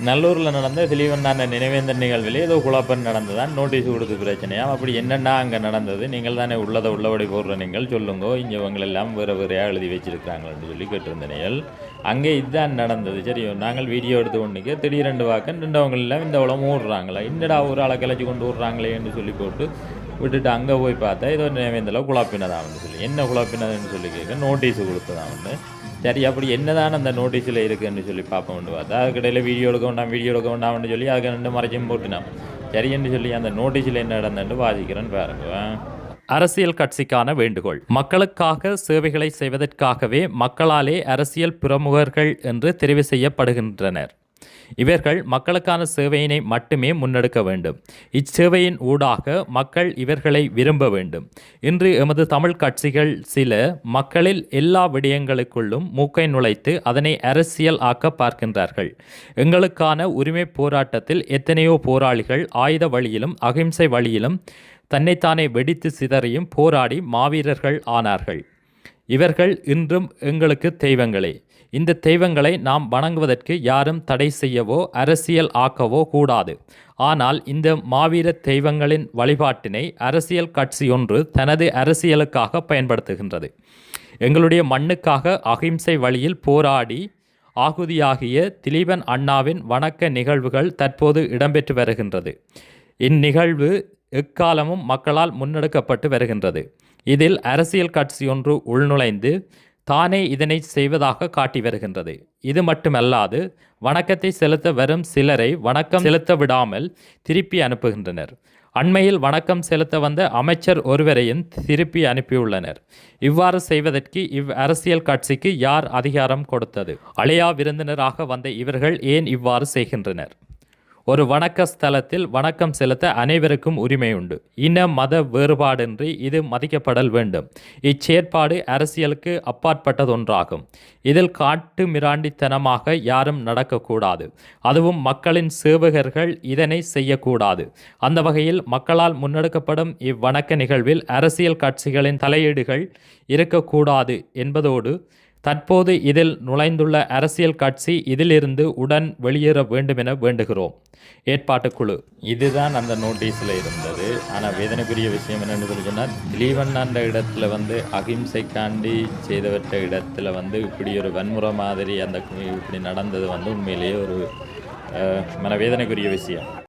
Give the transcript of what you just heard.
நல்லூரில் நடந்த திலீவண்ணான நினைவேந்தல் நிகழ்வில் ஏதோ குழப்பம் நடந்ததான் நோட்டீஸ் கொடுத்து பிரச்சனையா அப்படி என்னென்னா அங்கே நடந்தது நீங்கள் தானே உள்ளதை உள்ளபடி போடுற நீங்கள் சொல்லுங்கோ இங்கே இவங்களெல்லாம் வேறு வேறையாக எழுதி வச்சுருக்காங்கன்னு சொல்லி கேட்டிருந்தீர்கள் அங்கே இதுதான் நடந்தது சரி நாங்கள் வீடியோ எடுத்து கொண்டுக்கு திடீரெண்டு வாக்க நின்றவங்களெல்லாம் இந்த உலகம் ஊடுறாங்களா இன்னடா ஒரு ஆளை கிளச்சி கொண்டு விட்றாங்களேன்னு சொல்லி போட்டு விட்டுட்டு அங்கே போய் பார்த்தா ஏதோ நினைவேந்தலை குழப்பினதான்னு சொல்லி என்ன குழப்பினதுன்னு சொல்லி கேட்க நோட்டீஸ் கொடுத்ததான் வந்து சரி அப்படி என்னதான் அந்த நோட்டீஸில் இருக்குன்னு சொல்லி பார்ப்போம்னு பார்த்தா அதுக்கிடையில் வீடியோ எடுக்க வேண்டாம்னு சொல்லி அதுக்கு ரெண்டு மறைச்சும் போட்டுனான் சரின்னு சொல்லி அந்த நோட்டீஸில் என்ன நடந்துட்டு வாசிக்கிறேன்னு பாருங்க. அரசியல் கட்சிக்கான வேண்டுகோள். மக்களுக்காக சேவைகளை செய்வதற்காகவே மக்களாலே அரசியல் பிரமுகர்கள் என்று தெரிவு செய்யப்படுகின்றனர். இவர்கள் மக்களுக்கான சேவையினை மட்டுமே முன்னெடுக்க வேண்டும். இச்சேவையின் ஊடாக மக்கள் இவர்களை விரும்ப வேண்டும். இன்று எமது தமிழ் கட்சிகள் சில மக்களில் எல்லா விடயங்களுக்குள்ளும் மூக்கை நுழைத்து அதனை அரசியல் ஆக்க பார்க்கின்றார்கள். எங்களுக்கான உரிமை போராட்டத்தில் எத்தனையோ போராளிகள் ஆயுத வழியிலும் அகிம்சை வழியிலும் தன்னைத்தானே வெடித்து சிதறியும் போராடி மாவீரர்கள் ஆனார்கள். இவர்கள் இன்றும் எங்களுக்கு தெய்வங்களே. இந்த தெய்வங்களை நாம் வணங்குவதற்கு யாரும் தடை செய்யவோ அரசியல் ஆக்கவோ கூடாது. ஆனால் இந்த மாவீர தெய்வங்களின் வழிபாட்டினை அரசியல் கட்சி ஒன்று தனது அரசியலுக்காக பயன்படுத்துகின்றது. எங்களுடைய மண்ணுக்காக அகிம்சை வழியில் போராடி ஆகுதியாகிய திலீபன் அண்ணாவின் வணக்க நிகழ்வுகள் தற்போது இடம்பெற்று வருகின்றது. இந்நிகழ்வு எக்காலமும் மக்களால் முன்னெடுக்கப்பட்டு வருகின்றது. இதில் அரசியல் கட்சி ஒன்று உள்நுழைந்து தானே இதனை செய்வதாக காட்டி வருகின்றது. இது மட்டுமல்லாது வணக்கத்தை செலுத்த வரும் சிலரை வணக்கம் செலுத்த விடாமல் திருப்பி அனுப்புகின்றனர். அண்மையில் வணக்கம் செலுத்த வந்த அமைச்சர் ஒருவரையும் திருப்பி அனுப்பியுள்ளனர். இவ்வாறு செய்வதற்கு அரசியல் கட்சிக்கு யார் அதிகாரம் கொடுத்தது? அழையா விருந்தினராக வந்த இவர்கள் ஏன் இவ்வாறு செய்கின்றனர்? ஒரு வணக்க ஸ்தலத்தில் வணக்கம் செலுத்த அனைவருக்கும் உரிமை உண்டு. இன மத வேறுபாடின்றி இது மதிக்கப்படல் வேண்டும். இச்செயற்பாடு அரசியலுக்கு அப்பாற்பட்டதொன்றாகும். இதில் காட்டு மிராண்டித்தனமாக யாரும் நடக்கக்கூடாது. அதுவும் மக்களின் சேவகர்கள் இதனை செய்யக்கூடாது. அந்த வகையில் மக்களால் முன்னெடுக்கப்படும் இவ்வணக்க நிகழ்வில் அரசியல் கட்சிகளின் தலையீடுகள் இருக்கக்கூடாது என்பதோடு தற்போது இதில் நுழைந்துள்ள அரசியல் கட்சி இதிலிருந்து உடன் வெளியேற வேண்டும் என வேண்டுகிறோம். ஏற்பாட்டுக்குழு. இதுதான் அந்த நோட்டீஸில் இருந்தது. ஆனால் வேதனைக்குரிய விஷயம் என்னென்னு சொல்லி சொன்னால் திலீவண்ணாண்ட இடத்துல வந்து அகிம்சைக்காண்டி செய்தவற்ற இடத்துல வந்து இப்படி ஒரு வன்முறை மாதிரி அந்த இப்படி நடந்தது வந்து உண்மையிலேயே ஒரு மனவேதனைக்குரிய விஷயம்.